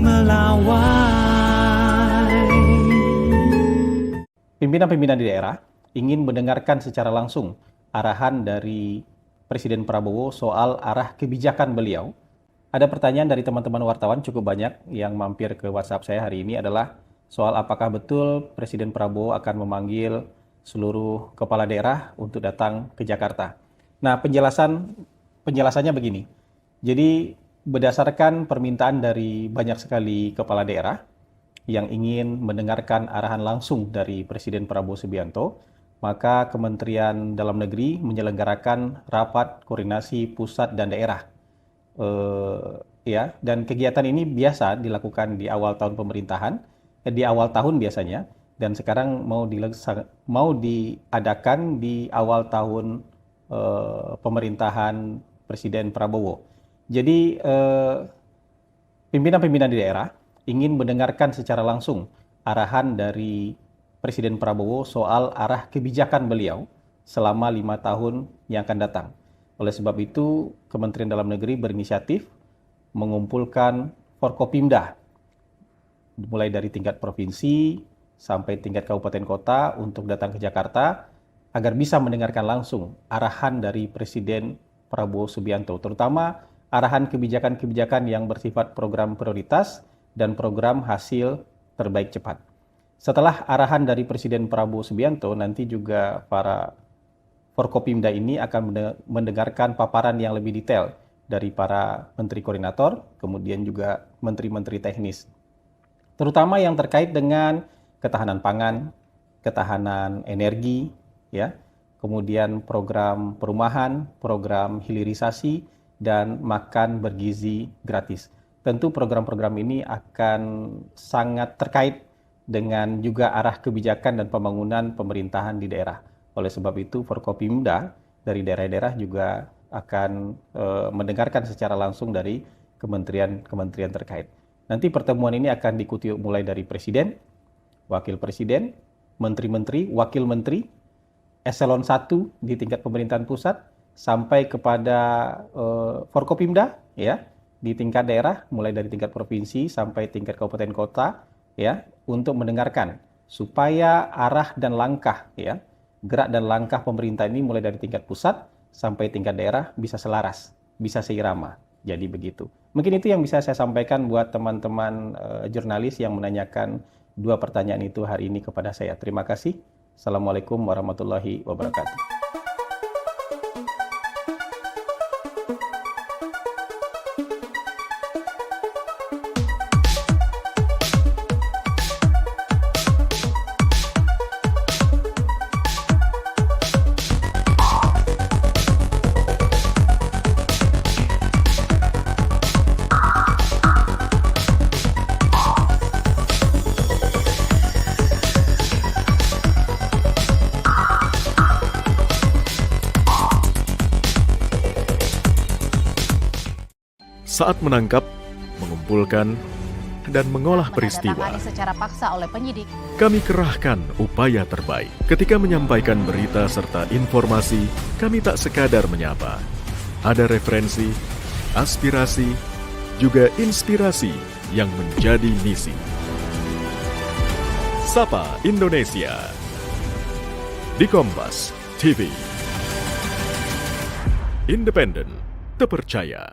melawai. Pimpinan-pimpinan di daerah ingin mendengarkan secara langsung arahan dari Presiden Prabowo soal arah kebijakan beliau. Ada pertanyaan dari teman-teman wartawan cukup banyak yang mampir ke WhatsApp saya hari ini adalah soal apakah betul Presiden Prabowo akan memanggil seluruh kepala daerah untuk datang ke Jakarta. Nah, penjelasannya begini. Jadi berdasarkan permintaan dari banyak sekali kepala daerah yang ingin mendengarkan arahan langsung dari Presiden Prabowo Subianto, maka Kementerian Dalam Negeri menyelenggarakan rapat koordinasi pusat dan daerah. Dan kegiatan ini biasa dilakukan di awal tahun pemerintahan, di awal tahun biasanya, dan sekarang mau diadakan di awal tahun pemerintahan Presiden Prabowo. Jadi pimpinan-pimpinan di daerah ingin mendengarkan secara langsung arahan dari Presiden Prabowo soal arah kebijakan beliau selama 5 tahun yang akan datang. Oleh sebab itu, Kementerian Dalam Negeri berinisiatif mengumpulkan Forkopimda, mulai dari tingkat provinsi sampai tingkat kabupaten kota untuk datang ke Jakarta, agar bisa mendengarkan langsung arahan dari Presiden Prabowo Subianto, terutama arahan kebijakan-kebijakan yang bersifat program prioritas dan program hasil terbaik cepat. Setelah arahan dari Presiden Prabowo Subianto, nanti juga para Forkopimda ini akan mendengarkan paparan yang lebih detail dari para menteri koordinator, kemudian juga menteri-menteri teknis, terutama yang terkait dengan ketahanan pangan, ketahanan energi, kemudian program perumahan, program hilirisasi, dan makan bergizi gratis. Tentu program-program ini akan sangat terkait dengan juga arah kebijakan dan pembangunan pemerintahan di daerah. Oleh sebab itu, Forkopimda dari daerah-daerah juga akan mendengarkan secara langsung dari kementerian-kementerian terkait. Nanti pertemuan ini akan diikuti mulai dari Presiden, Wakil Presiden, Menteri-Menteri, Wakil Menteri, Eselon 1 di tingkat pemerintahan pusat, sampai kepada Forkopimda di tingkat daerah, mulai dari tingkat provinsi sampai tingkat kabupaten kota, untuk mendengarkan supaya arah dan langkah, gerak dan langkah pemerintah ini mulai dari tingkat pusat sampai tingkat daerah bisa selaras, bisa seirama. Jadi begitu. Mungkin itu yang bisa saya sampaikan buat teman-teman jurnalis yang menanyakan 2 pertanyaan itu hari ini kepada saya. Terima kasih. Assalamualaikum warahmatullahi wabarakatuh. Saat menangkap, mengumpulkan, dan mengolah peristiwa, secara paksa oleh penyidik, kami kerahkan upaya terbaik. Ketika menyampaikan berita serta informasi, kami tak sekadar menyapa. Ada referensi, aspirasi, juga inspirasi yang menjadi misi. Sapa Indonesia di Kompas TV. Independen, terpercaya.